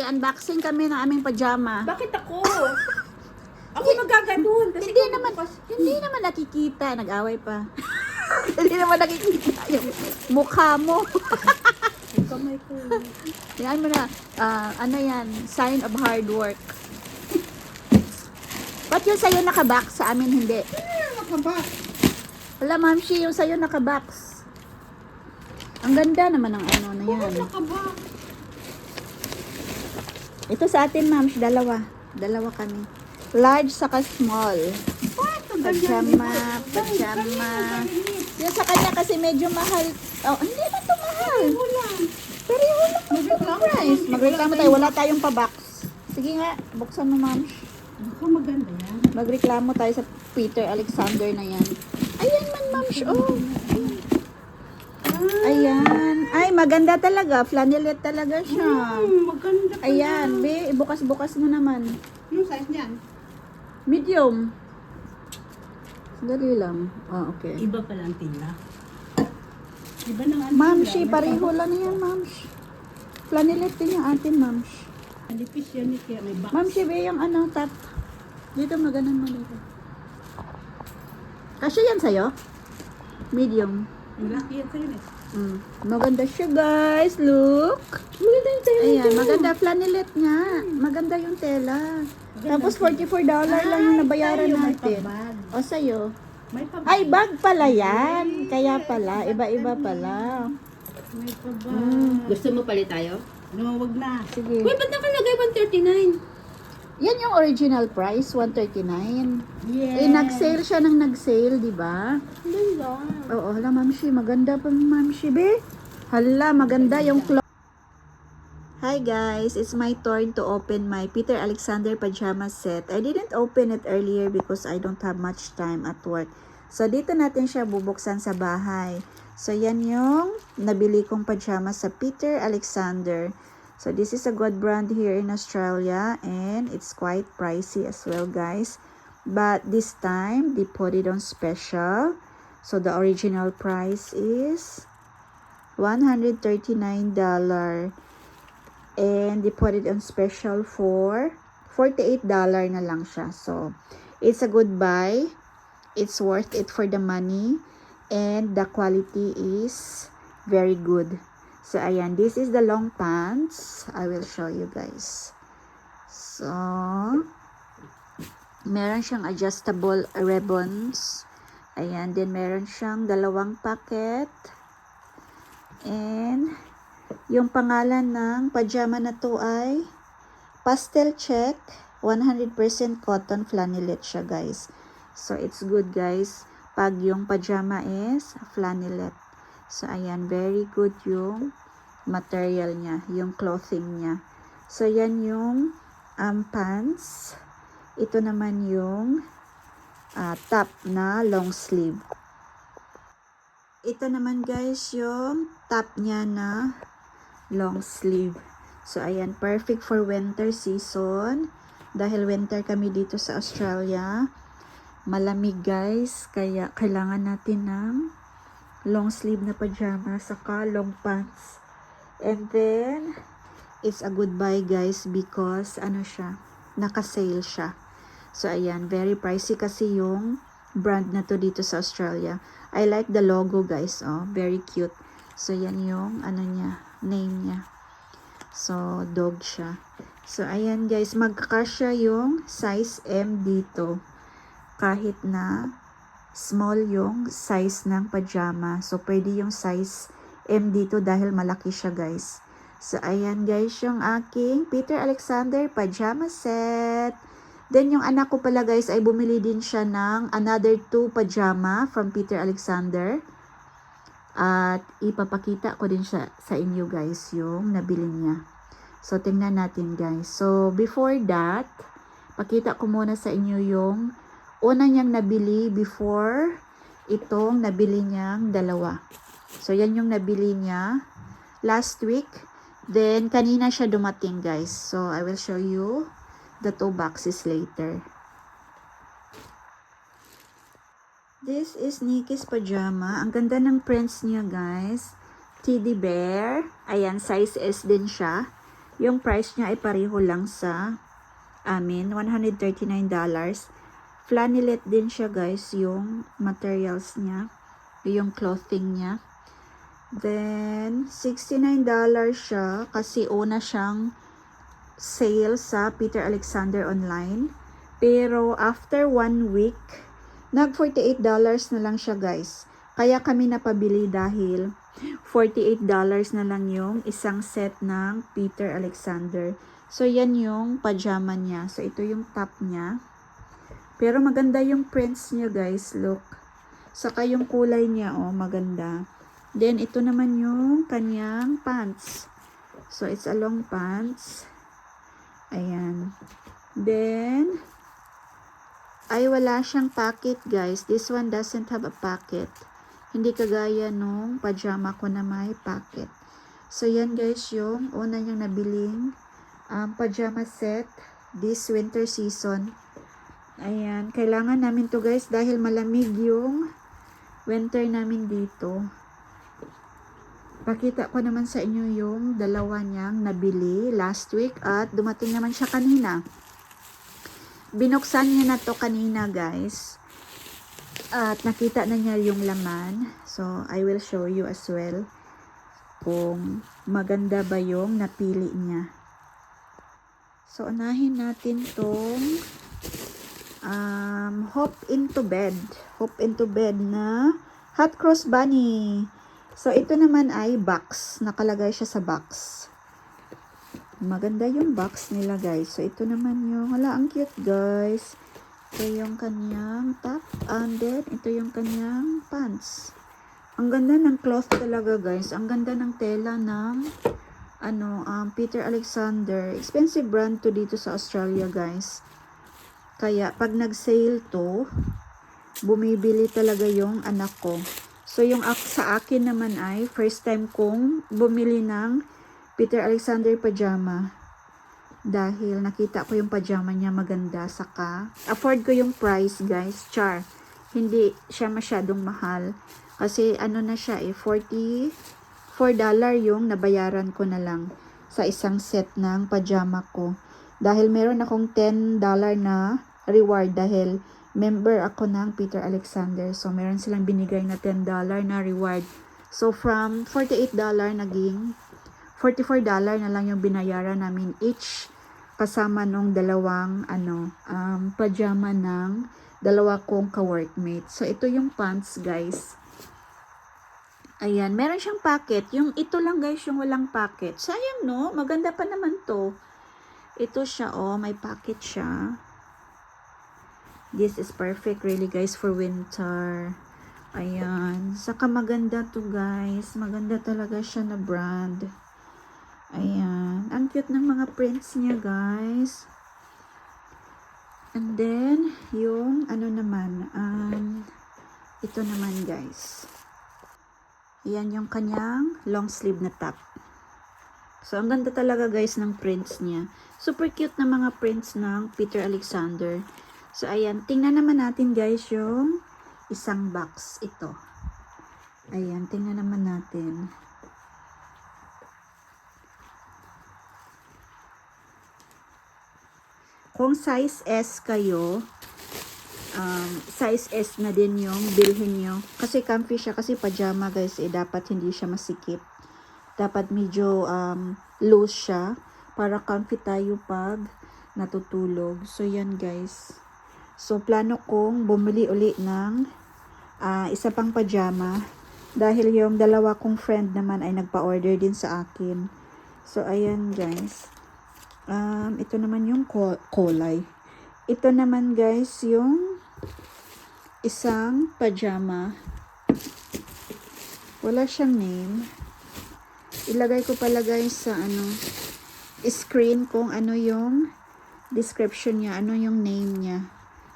Mag-unboxing kami ng aming pajama. Bakit ako? Ako magaganon. Kasi Hindi naman nakikita. Nag-away pa. Hindi naman nakikita yung mukha mo. yung kamay ko. Tingnan mo na. Ano yan? Sign of hard work. Ba't yung sa'yo nakabox? Sa amin hindi. Nakabox. Wala, Ma'am Shi, yung sa'yo nakabox. Ang ganda naman ng ano na yan. Nakabox. Ito sa atin, Ma'am Shi, dalawa. Dalawa kami. Large saka small. Pajama. Yung sa kanya kasi medyo mahal. Oh, hindi na to mahal. Pero yung lang price. Magreklamo tayo. Wala tayong pa-box. Sige nga, buksan mo, Ma'am Shi. Ako maganda yan. Magreklamo tayo sa Peter Alexander na yan. Ayan man, Ma'am Shi. Oh. Ayan. Ay, maganda talaga. Flannelette talaga siya. Maganda pa. Ayan, be, bukas-bukas mo naman. Yung size niyan? Medium. Dali lang. Ah, okay. Iba pala ang tila. Iba nang ano. Ma'am Shi, pareho lang yan, Ma'am Shi. Flannelette din yung atin, Ma'am Shi. Alipis yan ni kaya may box. Ma'am Shi, be, yung ano, top. Dito, maganan mo dito. Kasya yan sa'yo? Medium. Yung laki yan sa'yo eh. Maganda siya, guys. Look. Maganda yung tela. Ayan, maganda flannelette nga. Maganda yung tela. Tapos $44 lang yung nabayaran natin. O sa'yo. May pabag. Ay, bag pala yan. Kaya pala, iba-iba pala. May pabag. Gusto mo palit tayo? No, wag na. Sige. Uy, ba't nakalagay 139? Yan yung original price, $139. Yeah. Eh, nag-sale siya ng nag-sale, di ba? Ganda. Oo, hala, Ma'am Shi. Maganda pa, Ma'am Shi, be. Hala, maganda yung cloth. Hi guys, it's my turn to open my Peter Alexander pajama set. I didn't open it earlier because I don't have much time at work. So, dito natin siya bubuksan sa bahay. So, yan yung nabili kong pajama sa Peter Alexander. So, this is a good brand here in Australia and it's quite pricey as well, guys. But this time, they put it on special. So, the original price is $139. And they put it on special for $48 na lang siya. So, it's a good buy. It's worth it for the money. And the quality is very good. So, ayan. This is the long pants. I will show you guys. So, meron siyang adjustable ribbons. Ayan. Then, meron siyang dalawang pocket. And, yung pangalan ng pajama na to ay Pastel Check. 100% cotton flannelette siya, guys. So, it's good, guys. Pag yung pajama is flannelette. So, ayan. Very good yung material niya. Yung clothing niya. So, yan yung pants. Ito naman yung top na long sleeve. Ito naman, guys, yung top niya na long sleeve. So, ayan. Perfect for winter season. Dahil winter kami dito sa Australia. Malamig, guys. Kaya, kailangan natin ng long sleeve na pajama. Saka, long pants. And then, it's a good buy, guys. Because, ano siya? Naka-sale siya. So, ayan. Very pricey kasi yung brand na to dito sa Australia. I like the logo, guys. Oh, very cute. So, yan yung, ano niya, name niya. So, dog siya. So, ayan guys, magkakasya yung size M dito. Kahit na small yung size ng pajama. So, pwede yung size M dito dahil malaki siya, guys. So, ayan guys, yung aking Peter Alexander pajama set. Then, yung anak ko pala, guys, ay bumili din siya ng another 2 pajama from Peter Alexander. At ipapakita ko din siya sa inyo, guys, yung nabili niya. So, tingnan natin, guys. So, before that, pakita ko muna sa inyo yung una niyang nabili before itong nabili niyang dalawa. So, yan yung nabili niya last week. Then, kanina siya dumating, guys. So, I will show you the 2 boxes later. This is Nikki's pajama. Ang ganda ng prints niya, guys. Teddy bear. Ayan, size S din siya. Yung price niya ay pareho lang sa amin, $139. Flannelette din siya guys, yung materials niya, yung clothing niya. Then, $69 siya kasi una siyang sale sa Peter Alexander online. Pero after 1 week, nag $48 na lang siya guys. Kaya kami napabili dahil $48 na lang yung isang set ng Peter Alexander. So, yan yung pajama niya. So, ito yung top niya. Pero maganda yung prints niya guys. Look. Saka yung kulay niya, oh, maganda. Then, ito naman yung kanyang pants. So, it's a long pants. Ayan. Then, ay wala siyang pocket guys. This one doesn't have a pocket. Hindi kagaya nung pajama ko na may pocket. So, yan guys yung una niyang nabiling pajama set this winter season. Ayan. Kailangan namin to guys dahil malamig yung winter namin dito. Pakita ko naman sa inyo yung dalawa niyang nabili last week at dumating naman siya kanina. Binuksan niya na to kanina guys. At nakita na niya yung laman. So, I will show you as well kung maganda ba yung napili niya. So, unahin natin tong Hop into Bed. Hop into Bed na Hot Cross Bunny. So, ito naman ay box. Nakalagay siya sa box. Maganda yung box nila, guys. So, ito naman yung, wala, ang cute, guys. Ito yung kanyang top. And then, ito yung kanyang pants. Ang ganda ng cloth talaga, guys. Ang ganda ng tela ng, Peter Alexander. Expensive brand to dito sa Australia, guys. Kaya, pag nag-sale to, bumibili talaga yung anak ko. So, yung sa akin naman ay, first time kong bumili ng Peter Alexander pajama. Dahil nakita ko yung pajama niya maganda. Saka, afford ko yung price, guys. Char. Hindi siya masyadong mahal. Kasi, na siya $44 yung nabayaran ko na lang sa isang set ng pajama ko. Dahil meron akong $10 na reward dahil member ako ng Peter Alexander. So, meron silang binigay na $10 na reward. So, from $48 naging $44 na lang yung binayaran namin each kasama nung dalawang pajama ng dalawa kong ka-workmate. So, ito yung pants, guys. Ayan, meron siyang pocket. Yung ito lang, guys, yung walang pocket. Sayang, no? Maganda pa naman to. Ito siya, oh, may pocket siya. This is perfect really guys for winter. Ayan. Saka maganda to guys. Maganda talaga siya na brand. Ayan. Ang cute ng mga prints niya guys. And then, yung naman, ito naman guys. Ayan yung kanyang long sleeve na top. So, ang ganda talaga guys ng prints niya. Super cute na mga prints ng Peter Alexander. So, ayan. Tingnan naman natin guys yung isang box. Ito. Ayan. Tingnan naman natin. Kung size S kayo, size S na din yung bilhin nyo. Kasi comfy siya. Kasi pajama guys, dapat hindi siya masikip. Dapat medyo loose siya para comfy tayo pag natutulog. So, yan guys. So, plano kong bumili uli ng isa pang pajama dahil yung dalawa kong friend naman ay nagpa-order din sa akin. So, ayan guys. Ito naman yung kulay. Ito naman guys yung isang pajama. Wala siyang name. Ilagay ko pala guys sa screen kung ano yung description niya, ano yung name niya.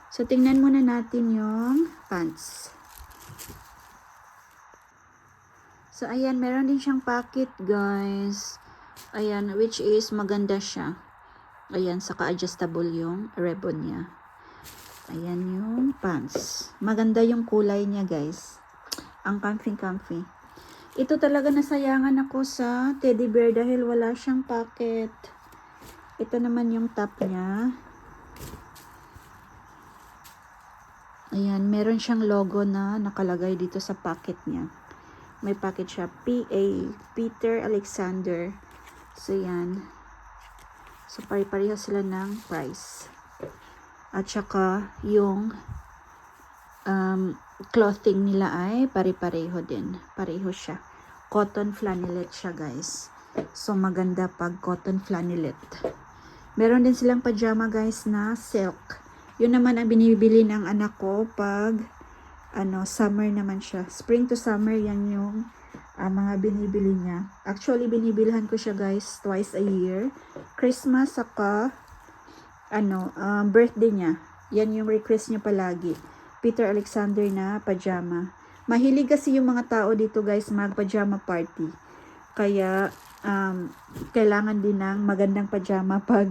So, tingnan muna natin yung pants. So, ayan, meron din siyang pocket guys. Ayan, which is maganda siya. Ayan, saka adjustable yung ribbon niya. Ayan yung pants. Maganda yung kulay niya guys. Ang comfy-comfy. Ito talaga nasayangan ako sa teddy bear dahil wala siyang pocket. Ito naman yung top niya. Ayan, meron siyang logo na nakalagay dito sa pocket niya. May pocket siya. PA, Peter Alexander. So, yan. So, pare-pareho sila ng price. At saka, yung clothing nila ay pare-pareho din. Pareho siya. Cotton flannelette siya, guys. So, maganda pag cotton flannelette. Meron din silang pajama, guys, na silk. Yun naman ang binibili ng anak ko pag summer naman siya. Spring to summer, yan yung mga binibili niya. Actually, binibilhan ko siya, guys, twice a year. Christmas, saka birthday niya. Yan yung request niya palagi. Peter Alexander na pajama. Mahilig kasi yung mga tao dito, guys, mag-pajama party. Kaya, kailangan din ng magandang pajama pag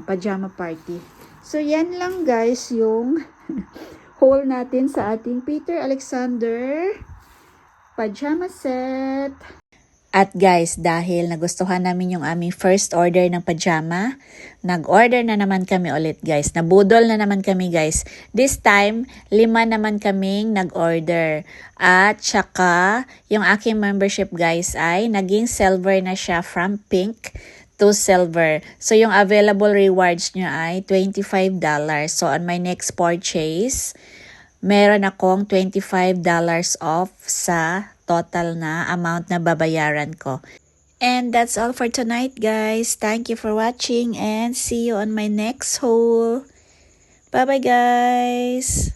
pajama party. So, yan lang, guys, yung haul natin sa ating Peter Alexander pajama set. At guys, dahil nagustuhan namin yung aming first order ng pajama, nag-order na naman kami ulit, guys. Nabudol na naman kami, guys. This time, 5 naman kaming nag-order. At saka, yung aking membership, guys, ay naging silver na siya from pink to silver. So, yung available rewards nyo ay $25. So, on my next purchase, meron akong $25 off sa total na amount na babayaran ko. And that's all for tonight, guys. Thank you for watching and see you on my next haul. Bye-bye, guys!